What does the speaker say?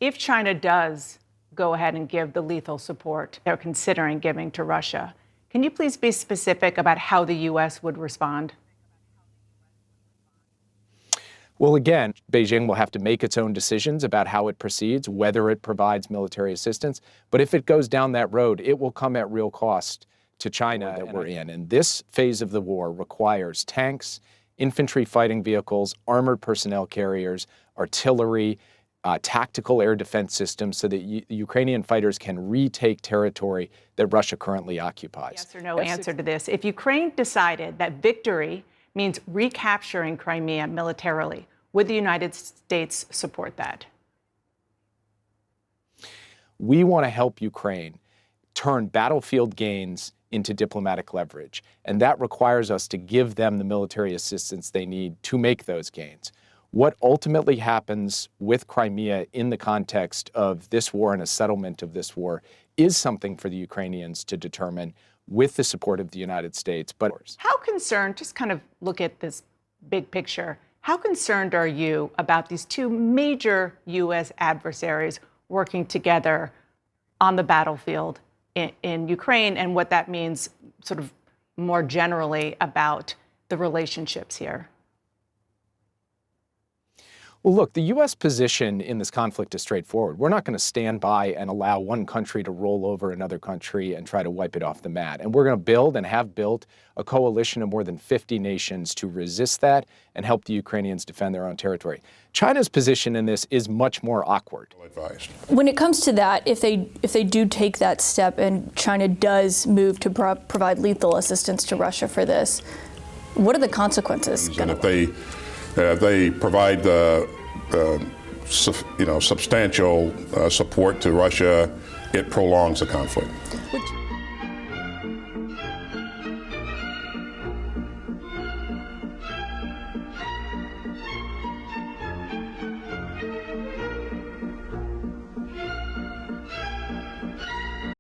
If China does go ahead and give the lethal support they're considering giving to Russia, can you please be specific about how the U.S. would respond? Well, again, Beijing will have to make its own decisions about how it proceeds, whether it provides military assistance. But if it goes down that road, it will come at real cost to China that we're in. And this phase of the war requires tanks, infantry fighting vehicles, armored personnel carriers, artillery, tactical air defense systems so that Ukrainian fighters can retake territory that Russia currently occupies. Yes or no answer to this. If Ukraine decided that victory means recapturing Crimea militarily, would the United States support that? We want to help Ukraine turn battlefield gains into diplomatic leverage, and that requires us to give them the military assistance they need to make those gains. What ultimately happens with Crimea in the context of this war and a settlement of this war is something for the Ukrainians to determine with the support of the United States. But how concerned, just kind of look at this big picture, how concerned are you about these two major U.S. adversaries working together on the battlefield in Ukraine, and what that means sort of more generally about the relationships here? Well, look, the U.S. position in this conflict is straightforward. We're not going to stand by and allow one country to roll over another country and try to wipe it off the mat. And we're going to build and have built a coalition of more than 50 nations to resist that and help the Ukrainians defend their own territory. China's position in this is much more awkward. When it comes to that, if they do take that step and China does move to provide lethal assistance to Russia for this, what are the consequences? And if they provide substantial support to Russia, it prolongs the conflict.